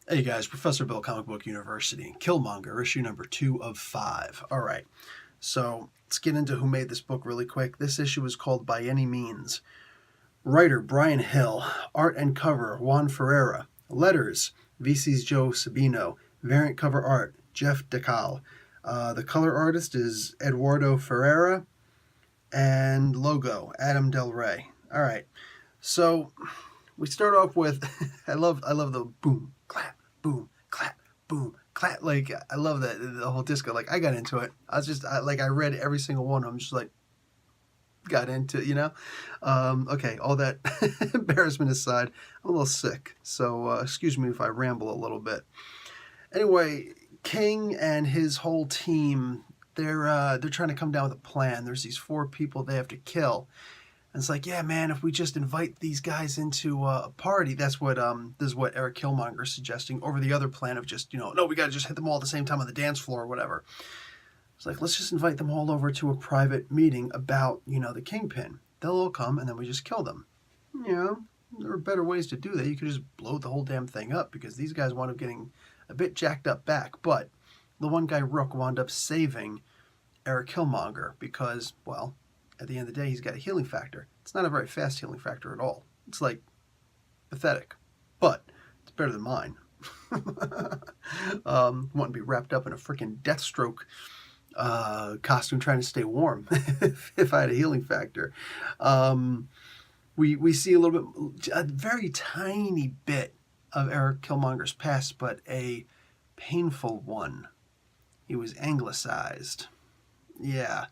Hey guys, Professor Bill, Comic Book University. Killmonger, issue number 2 of 5. All right, so let's get into who made this book really quick. This issue is called By Any Means. Writer Brian Hill, art and cover Juan Ferreira, letters VC's Joe Sabino, variant cover art Jeff DeCal. The color artist is Eduardo Ferreira, and logo Adam Del Rey. All right, so we start off with I love the boom clap boom clap boom clap, like I love that the whole disco. Like I got into it. I read every single one. I'm just like got into okay, all that embarrassment aside, I'm a little sick, so excuse me if I ramble a little bit. Anyway, King and his whole team, they're trying to come down with a plan. There's these 4 people they have to kill. And it's like, yeah, man, if we just invite these guys into a party, this is what Eric Killmonger is suggesting over the other plan of just, no, we got to just hit them all at the same time on the dance floor or whatever. It's like, let's just invite them all over to a private meeting about, the Kingpin. They'll all come and then we just kill them. There are better ways to do that. You could just blow the whole damn thing up because these guys wound up getting a bit jacked up back. But the one guy, Rook, wound up saving Eric Killmonger because, well, at the end of the day, he's got a healing factor. It's not a very fast healing factor at all. It's like pathetic, but it's better than mine. Wanting to be wrapped up in a freaking Deathstroke costume trying to stay warm if I had a healing factor. We see a very tiny bit of Eric Killmonger's past, but a painful one. He was anglicized. Yeah.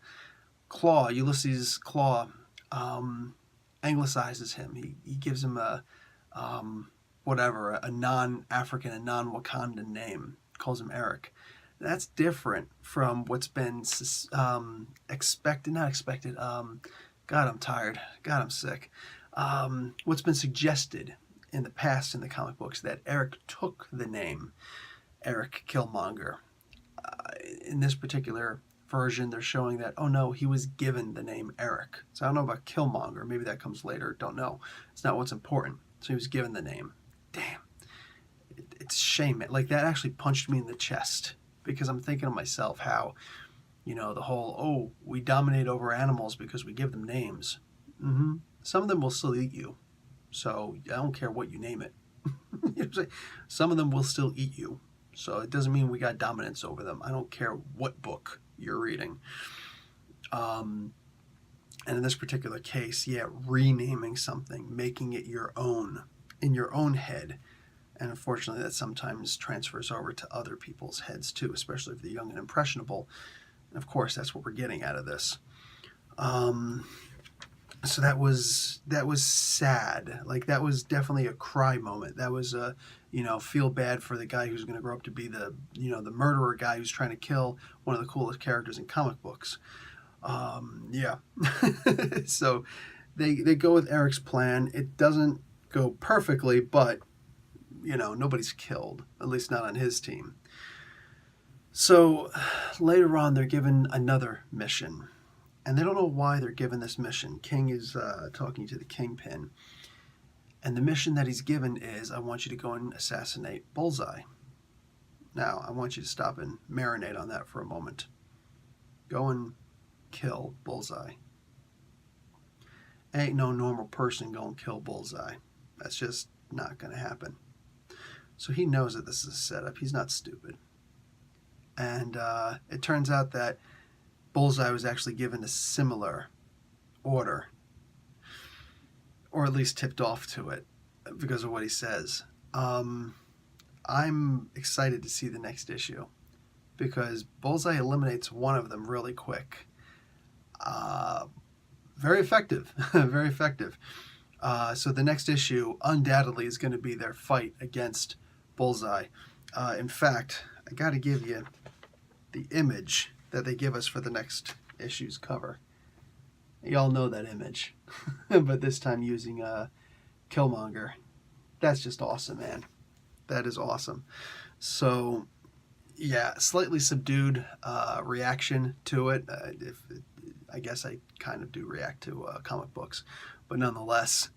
Claw, Ulysses Claw, anglicizes him. He gives him a non-African, a non-Wakandan name. Calls him Eric. That's different from what's been expected. Not expected. God, I'm tired. God, I'm sick. What's been suggested in the past in the comic books that Eric took the name Eric Killmonger. In this particular version, they're showing that, oh no, he was given the name Eric. So I don't know about Killmonger. Maybe that comes later. Don't know. It's not what's important. So he was given the name. Damn. It's shame. Like, that actually punched me in the chest because I'm thinking to myself how, the whole, oh, we dominate over animals because we give them names. Some of them will still eat you. So I don't care what you name it. Some of them will still eat you. So it doesn't mean we got dominance over them. I don't care what book you're reading. And in this particular case, renaming something, making it your own, in your own head. And unfortunately, that sometimes transfers over to other people's heads too, especially if they're young and impressionable. And of course, that's what we're getting out of this. So that was sad. Like, that was definitely a cry moment. That was a, feel bad for the guy who's going to grow up to be the, the murderer guy who's trying to kill one of the coolest characters in comic books. So they go with Eric's plan. It doesn't go perfectly, but, nobody's killed, at least not on his team. So later on, they're given another mission. And they don't know why they're given this mission. King is talking to the Kingpin. And the mission that he's given is, I want you to go and assassinate Bullseye. Now, I want you to stop and marinate on that for a moment. Go and kill Bullseye. Ain't no normal person going to kill Bullseye. That's just not going to happen. So he knows that this is a setup. He's not stupid. And it turns out that Bullseye was actually given a similar order, or at least tipped off to it because of what he says. I'm excited to see the next issue because Bullseye eliminates one of them really quick. Very effective, very effective. So the next issue undoubtedly is going to be their fight against Bullseye. In fact, I got to give you the image that they give us for the next issue's cover. Y'all know that image, but this time using Killmonger. That's just awesome, man. That is awesome. So, yeah, slightly subdued reaction to it. I guess I kind of do react to comic books, but nonetheless,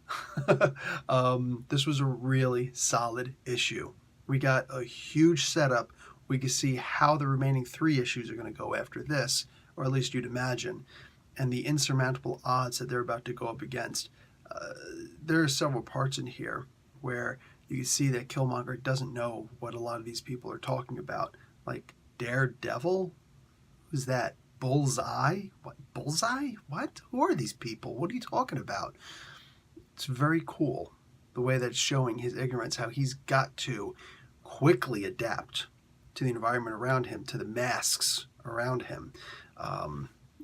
this was a really solid issue. We got a huge setup. We can see how the remaining 3 issues are going to go after this, or at least you'd imagine, and the insurmountable odds that they're about to go up against. There are several parts in here where you can see that Killmonger doesn't know what a lot of these people are talking about. Like Daredevil? Who's that? Bullseye? What? Bullseye? What? Who are these people? What are you talking about? It's very cool the way that's showing his ignorance, how he's got to quickly adapt to the environment around him, to the masks around him.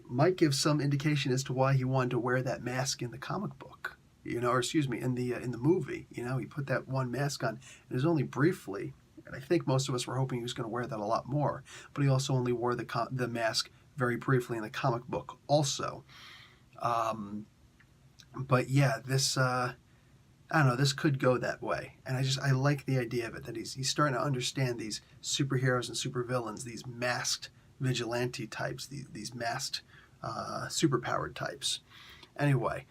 Might give some indication as to why he wanted to wear that mask in the comic book, or excuse me, in the movie. He put that one mask on. It was only briefly, and I think most of us were hoping he was going to wear that a lot more. But he also only wore the mask very briefly in the comic book, also. But yeah, this I don't know. This could go that way, and I like the idea of it, that he's starting to understand these superheroes and supervillains, these masked vigilante types, these masked superpowered types. Anyway,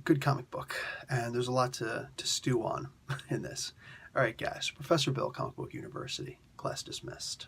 good comic book, and there's a lot to stew on in this. All right, guys. Professor Bill, Comic Book University. Class dismissed.